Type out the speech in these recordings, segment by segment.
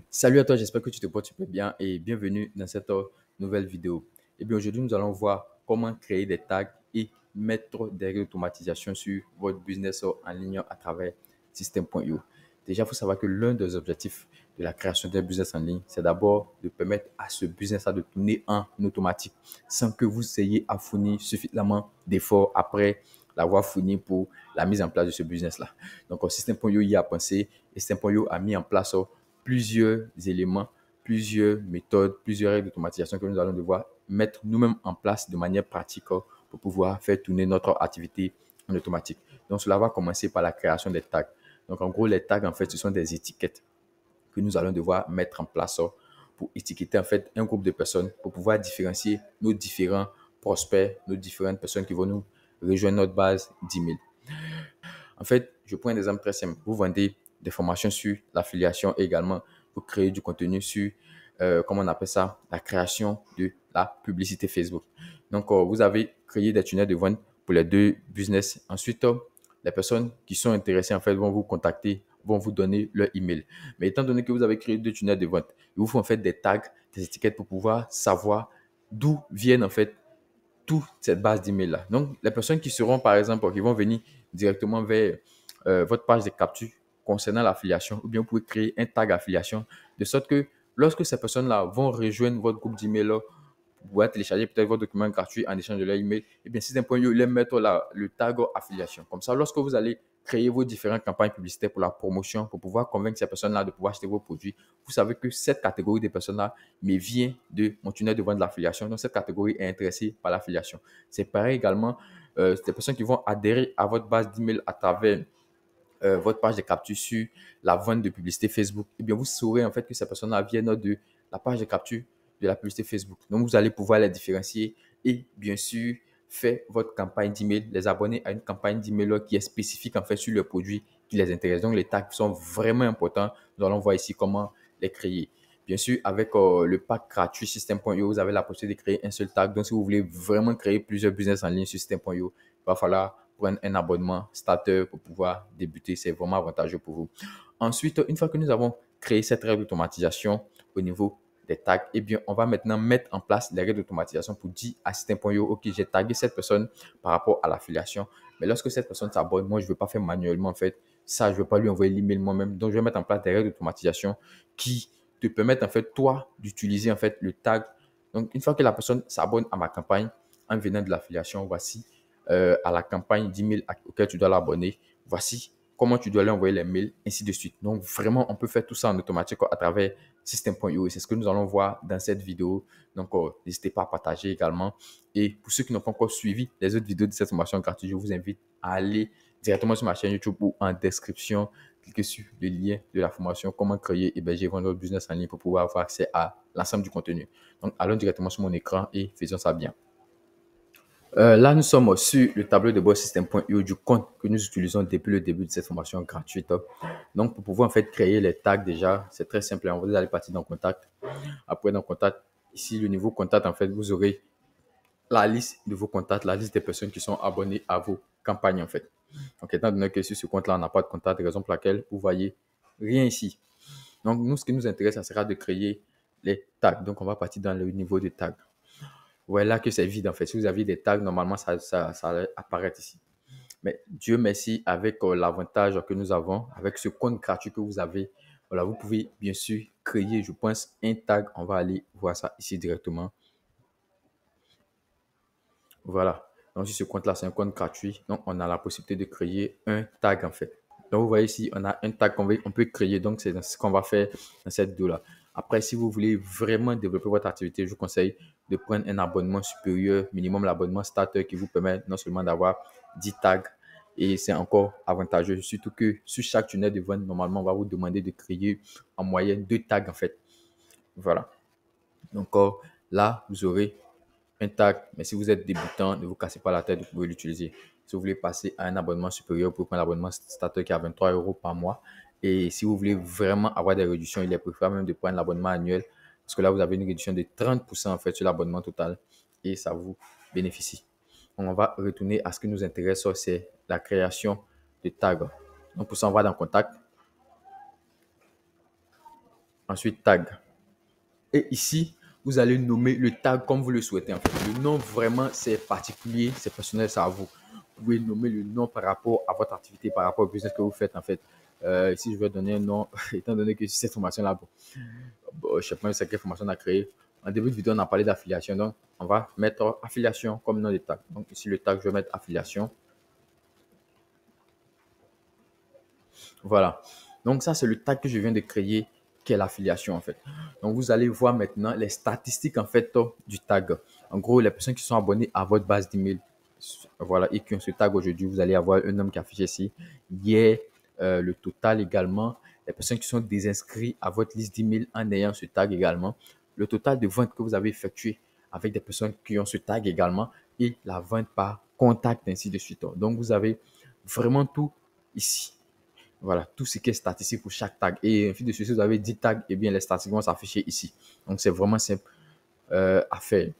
Salut à toi, j'espère que tu te portes super bien et bienvenue dans cette nouvelle vidéo. Et bien aujourd'hui, nous allons voir comment créer des tags et mettre des automatisations sur votre business en ligne à travers System.io. Déjà, il faut savoir que l'un des objectifs de la création d'un business en ligne, c'est d'abord de permettre à ce business-là de tourner en automatique sans que vous ayez à fournir suffisamment d'efforts après l'avoir fourni pour la mise en place de ce business-là. Donc, System.io y a pensé et System.io a mis en place plusieurs éléments, plusieurs méthodes, plusieurs règles d'automatisation que nous allons devoir mettre nous-mêmes en place de manière pratique pour pouvoir faire tourner notre activité en automatique. Donc, cela va commencer par la création des tags. Donc, en gros, les tags, en fait, ce sont des étiquettes que nous allons devoir mettre en place pour étiqueter, en fait, un groupe de personnes pour pouvoir différencier nos différents prospects, nos différentes personnes qui vont nous rejoindre notre base d'email. En fait, je prends un exemple très simple. Vous vendez des formations sur l'affiliation et également vous créez du contenu sur, comment on appelle ça, la création de la publicité Facebook. Donc, vous avez créé des tunnels de vente pour les deux business. Ensuite, les personnes qui sont intéressées, en fait, vont vous contacter, vont vous donner leur email. Mais étant donné que vous avez créé deux tunnels de vente, il vous faut en fait des tags, des étiquettes pour pouvoir savoir d'où viennent en fait toute cette base d'email-là. Donc, les personnes qui seront, par exemple, qui vont venir directement vers votre page de capture concernant l'affiliation, ou bien vous pouvez créer un tag affiliation, de sorte que lorsque ces personnes-là vont rejoindre votre groupe d'email, vous pouvez télécharger peut-être votre document gratuit en échange de leur email, et bien, System.io, les mettre là, le tag affiliation. Comme ça, lorsque vous allez créer vos différentes campagnes publicitaires pour la promotion, pour pouvoir convaincre ces personnes-là de pouvoir acheter vos produits, vous savez que cette catégorie de personnes-là mais vient de mon tunnel de vente de l'affiliation. Donc, cette catégorie est intéressée par l'affiliation. C'est pareil également, des personnes qui vont adhérer à votre base d'email à travers votre page de capture sur la vente de publicité Facebook, eh bien, vous saurez en fait que ces personnes-là viennent de la page de capture de la publicité Facebook. Donc, vous allez pouvoir les différencier et bien sûr, faire votre campagne d'email, les abonner à une campagne d'email qui est spécifique en fait sur le produit qui les intéresse. Donc, les tags sont vraiment importants. Nous allons voir ici comment les créer. Bien sûr, avec le pack gratuit System.io, vous avez la possibilité de créer un seul tag. Donc, si vous voulez vraiment créer plusieurs business en ligne sur System.io, il va falloir prendre un abonnement starter pour pouvoir débuter. C'est vraiment avantageux pour vous. Ensuite, une fois que nous avons créé cette règle d'automatisation au niveau des tags, eh bien, on va maintenant mettre en place les règles d'automatisation pour dire à System.io, OK, j'ai tagué cette personne par rapport à l'affiliation. Mais lorsque cette personne s'abonne, moi, je ne veux pas faire manuellement, en fait. Ça, je ne veux pas lui envoyer l'email moi-même. Donc, je vais mettre en place des règles d'automatisation qui te permettent, en fait, toi, d'utiliser, en fait, le tag. Donc, une fois que la personne s'abonne à ma campagne en venant de l'affiliation, voici à la campagne d'email auquel tu dois l'abonner. Voici comment tu dois lui envoyer les mails, ainsi de suite. Donc, vraiment, on peut faire tout ça en automatique à travers System.io et c'est ce que nous allons voir dans cette vidéo. Donc, n'hésitez pas à partager également. Et pour ceux qui n'ont pas encore suivi les autres vidéos de cette formation gratuite, je vous invite à aller directement sur ma chaîne YouTube ou en description, cliquez sur le lien de la formation comment créer et héberger votre business en ligne pour pouvoir avoir accès à l'ensemble du contenu. Donc, allons directement sur mon écran et faisons ça bien. Là, nous sommes sur le tableau de bord System.io du compte que nous utilisons depuis le début de cette formation gratuite. Donc, pour pouvoir en fait créer les tags déjà, c'est très simple. On va aller partir dans Contact. Après, dans Contact, ici, le niveau Contact, en fait, vous aurez la liste de vos contacts, la liste des personnes qui sont abonnées à vos campagnes, en fait. Donc, étant donné que sur ce compte-là, on n'a pas de contact, raison pour laquelle vous voyez rien ici. Donc, nous, ce qui nous intéresse, ça sera de créer les tags. Donc, on va partir dans le niveau des tags. Voilà que c'est vide en fait. Si vous aviez des tags, normalement, ça allait apparaître ici. Mais Dieu merci, avec l'avantage que nous avons, avec ce compte gratuit que vous avez, voilà, vous pouvez bien sûr créer, je pense, un tag. On va aller voir ça ici directement. Voilà. Donc, sur ce compte-là, c'est un compte gratuit. Donc, on a la possibilité de créer un tag en fait. Donc, vous voyez ici, on a un tag qu'on peut créer. Donc, c'est ce qu'on va faire dans cette vidéo-là. Après, si vous voulez vraiment développer votre activité, je vous conseille de prendre un abonnement supérieur, minimum l'abonnement starter qui vous permet non seulement d'avoir 10 tags et c'est encore avantageux. Surtout que sur chaque tunnel de vente, normalement, on va vous demander de créer en moyenne 2 tags en fait. Voilà. Donc, là, vous aurez un tag, mais si vous êtes débutant, ne vous cassez pas la tête, vous pouvez l'utiliser. Si vous voulez passer à un abonnement supérieur, vous pouvez prendre l'abonnement starter qui est à 23 euros par mois. Et si vous voulez vraiment avoir des réductions, il est préférable même de prendre l'abonnement annuel parce que là, vous avez une réduction de 30% en fait sur l'abonnement total et ça vous bénéficie. Donc, on va retourner à ce qui nous intéresse, c'est la création de tags. Donc, pour ça, on va dans Contact. Ensuite, tag. Et ici, vous allez nommer le tag comme vous le souhaitez. En fait. Le nom, vraiment, c'est particulier, c'est personnel, c'est à vous. Vous pouvez nommer le nom par rapport à votre activité, par rapport au business que vous faites. En fait, ici, je vais donner un nom, étant donné que cette formation-là, je ne sais pas c'est quelle formation on a créée. En début de vidéo, on a parlé d'affiliation. Donc, on va mettre affiliation comme nom de tag. Donc, ici, le tag, je vais mettre affiliation. Voilà. Donc, ça, c'est le tag que je viens de créer, qui est l'affiliation, en fait. Donc, vous allez voir maintenant les statistiques, en fait, du tag. En gros, les personnes qui sont abonnées à votre base d'email, voilà, et qui ont ce tag aujourd'hui, vous allez avoir un nombre qui est affiché ici. Hier, le total également. Les personnes qui sont désinscrites à votre liste d'email en ayant ce tag également. Le total de ventes que vous avez effectué avec des personnes qui ont ce tag également. Et la vente par contact, ainsi de suite. Donc, vous avez vraiment tout ici. Voilà, tout ce qui est statistique pour chaque tag. Et ainsi de suite, si vous avez 10 tags, eh bien, les statistiques vont s'afficher ici. Donc, c'est vraiment simple à faire.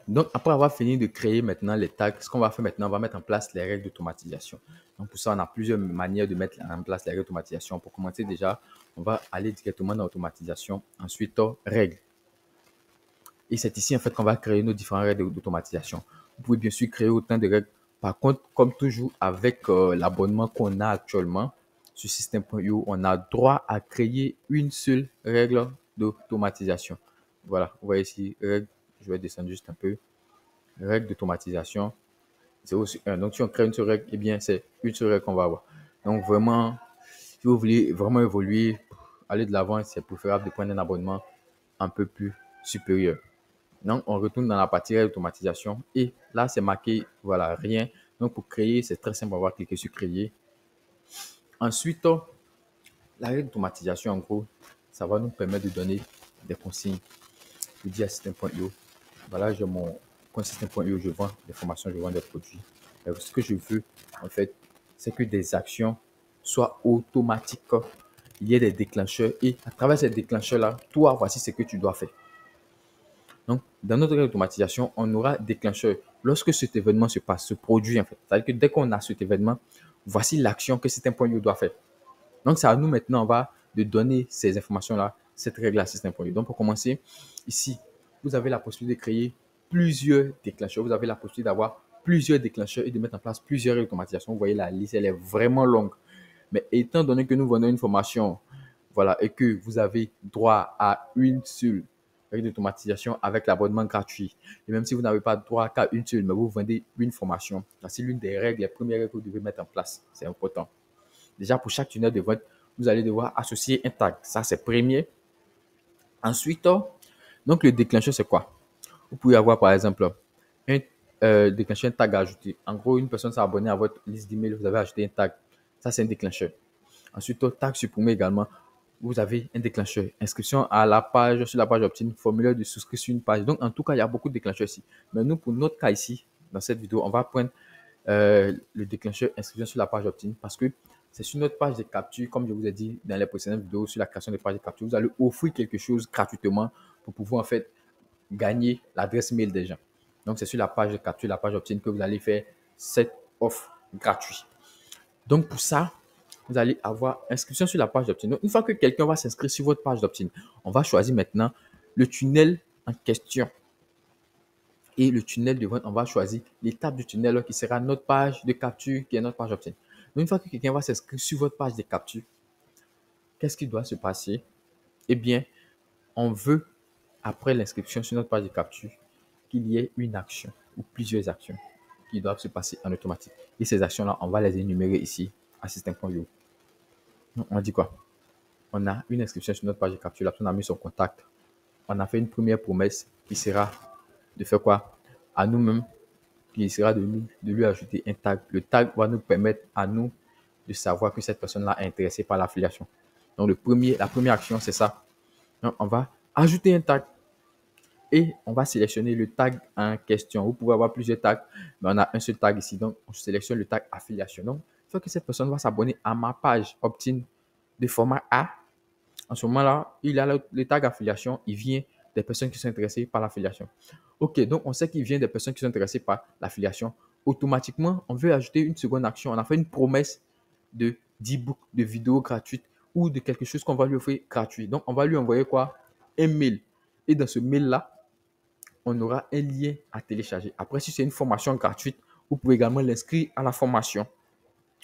Donc, après avoir fini de créer maintenant les tags, ce qu'on va faire maintenant, on va mettre en place les règles d'automatisation. Donc, pour ça, on a plusieurs manières de mettre en place les règles d'automatisation. Pour commencer déjà, on va aller directement dans l'automatisation. Ensuite, règles. Et c'est ici, en fait, qu'on va créer nos différentes règles d'automatisation. Vous pouvez bien sûr créer autant de règles. Par contre, comme toujours, avec l'abonnement qu'on a actuellement sur System.io, on a droit à créer une seule règle d'automatisation. Voilà, vous voyez ici, règle, je vais descendre juste un peu. Règle d'automatisation, 0 sur 1. Donc, si on crée une seule règle, eh bien, c'est une seule règle qu'on va avoir. Donc, vraiment, si vous voulez vraiment évoluer, aller de l'avant, c'est préférable de prendre un abonnement un peu plus supérieur. Donc, on retourne dans la partie automatisation et là, c'est marqué, voilà, rien. Donc, pour créer, c'est très simple, on va cliquer sur créer. Ensuite, la règle d'automatisation, en gros, ça va nous permettre de donner des consignes. Je dis à System.io, voilà, j'ai mon compte System.io, je vends des formations, je vends des produits. Et ce que je veux, en fait, c'est que des actions soient automatiques. Il y ait des déclencheurs et à travers ces déclencheurs-là, toi, voici ce que tu dois faire. Donc, dans notre automatisation, on aura déclencheur. Lorsque cet événement se passe, se produit en fait, c'est-à-dire que dès qu'on a cet événement, voici l'action que System.io doit faire. Donc, c'est à nous maintenant, on va de donner ces informations-là, cette règle à System.io. Donc, pour commencer, ici, vous avez la possibilité de créer plusieurs déclencheurs. Vous avez la possibilité d'avoir plusieurs déclencheurs et de mettre en place plusieurs automatisations. Vous voyez, la liste, elle est vraiment longue. Mais étant donné que nous vendons une formation, voilà, et que vous avez droit à une seule règle d'automatisation avec l'abonnement gratuit, et même si vous n'avez pas droit qu'à une seule, mais vous vendez une formation, c'est l'une des règles, les premières règles que vous devez mettre en place. C'est important. Déjà, pour chaque tunnel de vente, vous allez devoir associer un tag. Ça, c'est premier. Ensuite, donc le déclencheur, c'est quoi? Vous pouvez avoir, par exemple, un déclencheur, un tag à ajouter. En gros, une personne s'est abonnée à votre liste d'email, vous avez ajouté un tag. Ça, c'est un déclencheur. Ensuite, tag supprimé également. Vous avez un déclencheur. Inscription à la page, sur la page opt-in, formulaire de souscription sur une page. Donc, en tout cas, il y a beaucoup de déclencheurs ici. Mais nous, pour notre cas ici, dans cette vidéo, on va prendre le déclencheur inscription sur la page opt-in parce que c'est sur notre page de capture, comme je vous ai dit dans les précédentes vidéos sur la création de page de capture, vous allez offrir quelque chose gratuitement pour pouvoir en fait gagner l'adresse mail des gens. Donc, c'est sur la page de capture, la page opt-in que vous allez faire cette offre gratuite. Donc, pour ça, vous allez avoir inscription sur la page d'opt-in. Donc, une fois que quelqu'un va s'inscrire sur votre page d'opt-in, on va choisir maintenant le tunnel en question. Et le tunnel de vente, on va choisir l'étape du tunnel qui sera notre page de capture, qui est notre page opt-in. Donc, une fois que quelqu'un va s'inscrire sur votre page de capture, qu'est-ce qui doit se passer? Eh bien, on veut, après l'inscription sur notre page de capture, qu'il y ait une action ou plusieurs actions qui doivent se passer en automatique. Et ces actions-là, on va les énumérer ici à System.io. On dit quoi? On a une inscription sur notre page de capture. La personne a mis son contact. On a fait une première promesse qui sera de faire quoi? À nous-mêmes, qui sera de lui ajouter un tag. Le tag va nous permettre à nous de savoir que cette personne-là est intéressée par l'affiliation. Donc, la première action, c'est ça. Donc, on va ajouter un tag et on va sélectionner le tag en question. Vous pouvez avoir plusieurs tags, mais on a un seul tag ici. Donc, on sélectionne le tag affiliation. Donc, il faut que cette personne va s'abonner à ma page opt-in de format A. En ce moment-là, il a le tag affiliation, il vient des personnes qui sont intéressées par l'affiliation. OK, donc on sait qu'il vient des personnes qui sont intéressées par l'affiliation. Automatiquement, on veut ajouter une seconde action. On a fait une promesse de d'e-book, de vidéos gratuites ou de quelque chose qu'on va lui offrir gratuit. Donc, on va lui envoyer quoi? Un mail. Et dans ce mail-là, on aura un lien à télécharger. Après, si c'est une formation gratuite, vous pouvez également l'inscrire à la formation.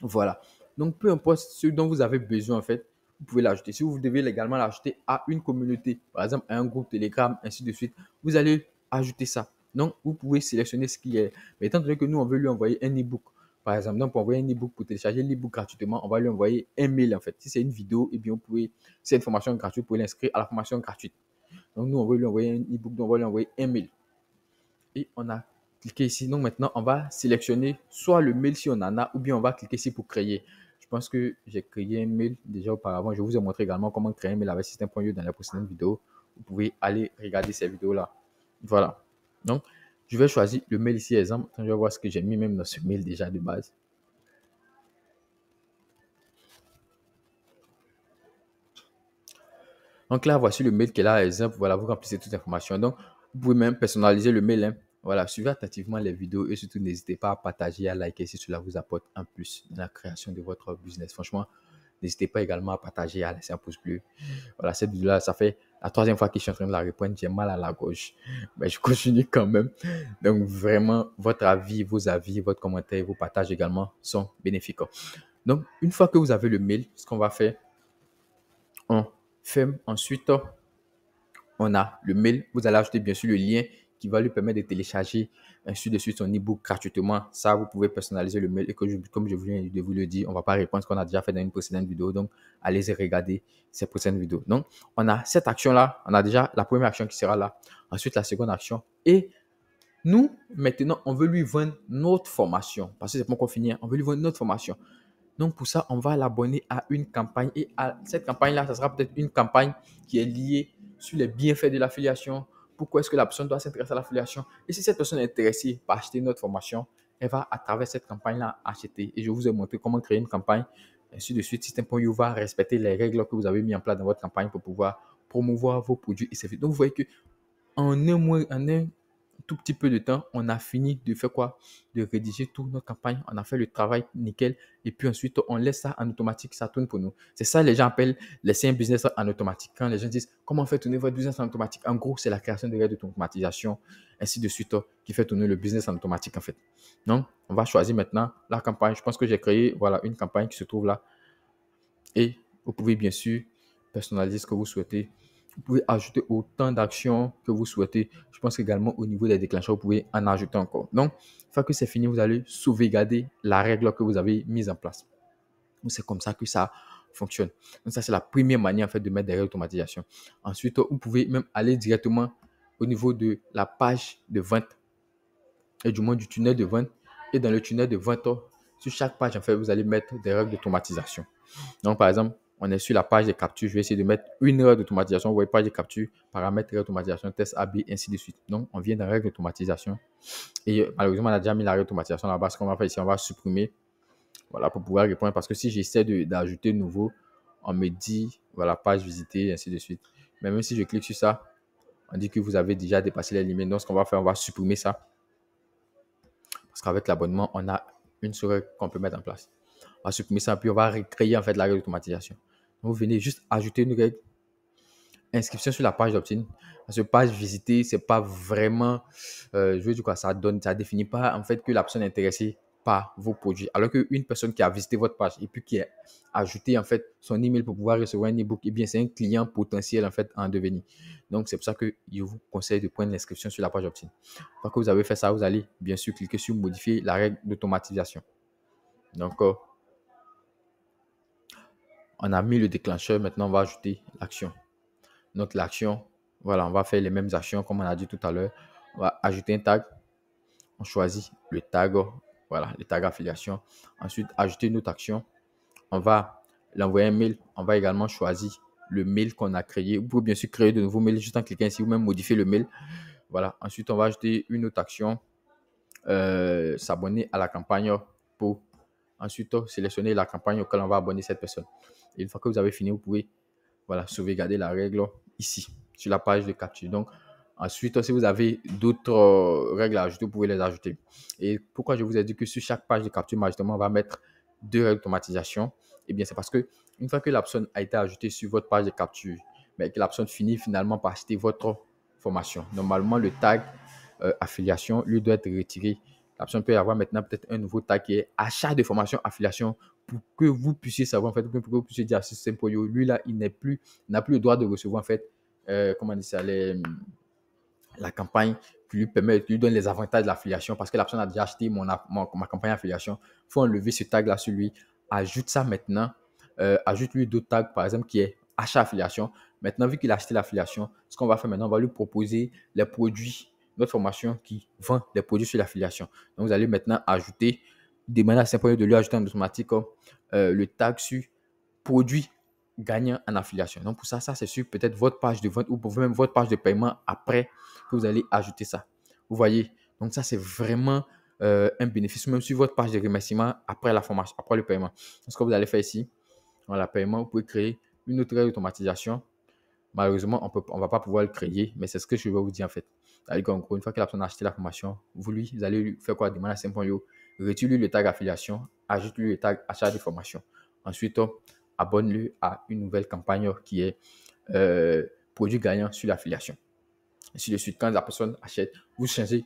Voilà. Donc, peu importe ce dont vous avez besoin, en fait, vous pouvez l'ajouter. Si vous devez également l'ajouter à une communauté, par exemple, à un groupe Telegram, ainsi de suite, vous allez ajouter ça. Donc, vous pouvez sélectionner ce qui est. Mais étant donné que nous, on veut lui envoyer un e-book, par exemple, donc pour envoyer un e-book, pour télécharger l'e-book gratuitement, on va lui envoyer un mail, en fait. Si c'est une vidéo, eh bien, si c'est une formation gratuite, vous pouvez l'inscrire à la formation gratuite. Donc, nous, on veut lui envoyer un e-book, donc on va lui envoyer un mail. Et on a cliqué ici. Donc maintenant, on va sélectionner soit le mail si on en a, ou bien on va cliquer ici pour créer. Je pense que j'ai créé un mail déjà auparavant. Je vous ai montré également comment créer un mail avec Système.io dans la précédente vidéo. Vous pouvez aller regarder ces vidéos-là. Voilà. Donc, je vais choisir le mail ici, exemple. Je vais voir ce que j'ai mis même dans ce mail déjà de base. Donc là, voici le mail qui est là, exemple. Voilà, vous remplissez toute l'information. Donc, vous pouvez même personnaliser le mail. Hein. Voilà, suivez attentivement les vidéos et surtout n'hésitez pas à partager, à liker si cela vous apporte un plus dans la création de votre business. Franchement, n'hésitez pas également à partager, à laisser un pouce bleu. Voilà, cette vidéo-là, ça fait la troisième fois que je suis en train de la répondre. J'ai mal à la gauche, mais je continue quand même. Donc, vraiment, votre avis, votre commentaire, vos partages également sont bénéfiques. Donc, une fois que vous avez le mail, ce qu'on va faire, on ferme ensuite. On a le mail. Vous allez ajouter bien sûr le lien qui va lui permettre de télécharger ainsi de suite son e-book gratuitement. Ça, vous pouvez personnaliser le mail et comme je viens de vous le dire, on ne va pas répondre ce qu'on a déjà fait dans une précédente vidéo. Donc, allez-y regarder ces prochaines vidéos. Donc, on a cette action-là. On a déjà la première action qui sera là. Ensuite, la seconde action. Et nous, maintenant, on veut lui vendre notre formation. Parce que c'est pas encore fini. On veut lui vendre notre formation. Donc, pour ça, on va l'abonner à une campagne. Et à cette campagne-là, ça sera peut-être une campagne qui est liée sur les bienfaits de l'affiliation. Pourquoi est-ce que la personne doit s'intéresser à l'affiliation? Et si cette personne est intéressée par acheter notre formation, elle va, à travers cette campagne-là, acheter. Et je vous ai montré comment créer une campagne. Ainsi de suite, Système.io va respecter les règles que vous avez mis en place dans votre campagne pour pouvoir promouvoir vos produits et services. Donc, vous voyez que en un mois, en un tout petit peu de temps, on a fini de faire quoi? De rédiger toute notre campagne. On a fait le travail nickel. Et puis ensuite, on laisse ça en automatique. Ça tourne pour nous. C'est ça, les gens appellent laisser un business en automatique. Quand les gens disent comment faire tourner votre business en automatique, en gros, c'est la création de règles d'automatisation, ainsi de suite, qui fait tourner le business en automatique en fait. Donc, on va choisir maintenant la campagne. Je pense que j'ai créé voilà, une campagne qui se trouve là. Et vous pouvez bien sûr personnaliser ce que vous souhaitez. Vous pouvez ajouter autant d'actions que vous souhaitez. Je pense qu'également au niveau des déclencheurs, vous pouvez en ajouter encore. Donc, une fois que c'est fini, vous allez sauvegarder la règle que vous avez mise en place. C'est comme ça que ça fonctionne. Donc, ça, c'est la première manière en fait, de mettre des règles d'automatisation. Ensuite, vous pouvez même aller directement au niveau de la page de vente et du moins du tunnel de vente. Et dans le tunnel de vente, sur chaque page, en fait, vous allez mettre des règles d'automatisation. Donc, par exemple, on est sur la page de capture. Je vais essayer de mettre une heure d'automatisation. Vous voyez, page de capture, paramètres d'automatisation, test AB, ainsi de suite. Donc, on vient dans règle d'automatisation. Et malheureusement, on a déjà mis la règle d'automatisation là-bas. Ce qu'on va faire ici, on va supprimer. Voilà, pour pouvoir répondre. Parce que si j'essaie d'ajouter nouveau, on me dit, voilà, page visitée, ainsi de suite. Mais même si je clique sur ça, on dit que vous avez déjà dépassé les limites. Donc, ce qu'on va faire, on va supprimer ça. Parce qu'avec l'abonnement, on a une seule règle qu'on peut mettre en place. On va supprimer ça, puis on va recréer en fait la règle d'automatisation. Vous venez juste ajouter une règle. Inscription sur la page d'opt-in. Parce que page visitée, c'est pas vraiment, je veux dire quoi, ça définit pas en fait que la personne est intéressée par vos produits. Alors qu'une personne qui a visité votre page et puis qui a ajouté en fait son email pour pouvoir recevoir un ebook, eh bien c'est un client potentiel en fait en devenir. Donc c'est pour ça que je vous conseille de prendre l'inscription sur la page opt-in. Une fois que vous avez fait ça, vous allez bien sûr cliquer sur modifier la règle d'automatisation. Donc on a mis le déclencheur, maintenant on va ajouter l'action. Donc l'action, voilà, on va faire les mêmes actions comme on a dit tout à l'heure. On va ajouter un tag. On choisit le tag, voilà, le tag affiliation. Ensuite, ajouter une autre action. On va l'envoyer un mail. On va également choisir le mail qu'on a créé. Vous pouvez bien sûr créer de nouveaux mails juste en cliquant ici ou même modifier le mail. Voilà. Ensuite, on va ajouter une autre action. S'abonner à la campagne pour ensuite sélectionner la campagne auquel on va abonner cette personne. Et une fois que vous avez fini, vous pouvez voilà, sauvegarder la règle ici, sur la page de capture. Donc, ensuite, si vous avez d'autres règles à ajouter, vous pouvez les ajouter. Et pourquoi je vous ai dit que sur chaque page de capture, justement, on va mettre deux règles d'automatisation? Eh bien, c'est parce que Une fois que la personne a été ajoutée sur votre page de capture, mais que la personne finit finalement par acheter votre formation, normalement, le tag affiliation, lui, doit être retiré. La personne peut y avoir maintenant peut-être un nouveau tag qui est achat de formation affiliation pour que vous puissiez savoir, en fait, pour que vous puissiez dire, c'est simple, lui, là, il n'a plus le droit de recevoir, en fait, comment on dit ça, la campagne qui lui permet, qui lui donne les avantages de l'affiliation parce que la personne a déjà acheté ma campagne d'affiliation. Il faut enlever ce tag-là sur lui. Ajoute ça maintenant. Ajoute-lui d'autres tags, par exemple, qui est achat affiliation. Maintenant, vu qu'il a acheté l'affiliation, ce qu'on va faire maintenant, on va lui proposer les produits, notre formation qui vend des produits sur l'affiliation. Donc, vous allez maintenant ajouter, demander à Saint-Paul de lui ajouter en automatique le tag sur produit gagnant en affiliation. Donc, pour ça, c'est sur peut-être votre page de vente ou même votre page de paiement après que vous allez ajouter ça. Vous voyez? Donc, ça, c'est vraiment un bénéfice, même sur votre page de remerciement après la formation, après le paiement. Ce que vous allez faire ici, dans le paiement, vous pouvez créer une autre automatisation. Malheureusement, on ne va pas pouvoir le créer, mais c'est ce que je vais vous dire en fait. En gros, une fois que la personne a acheté la formation, vous allez lui faire quoi? Demander à Saint.io, retire-lui le tag affiliation, ajoute-lui le tag achat de formation. Ensuite, abonne-le à une nouvelle campagne qui est produit gagnant sur l'affiliation. Ainsi de suite, quand la personne achète, vous changez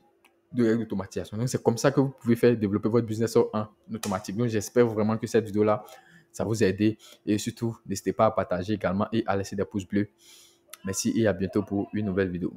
de règle d'automatisation. Donc, c'est comme ça que vous pouvez faire développer votre business en automatique. Donc, j'espère vraiment que cette vidéo-là, ça vous a aidé. Et surtout, n'hésitez pas à partager également et à laisser des pouces bleus. Merci et à bientôt pour une nouvelle vidéo.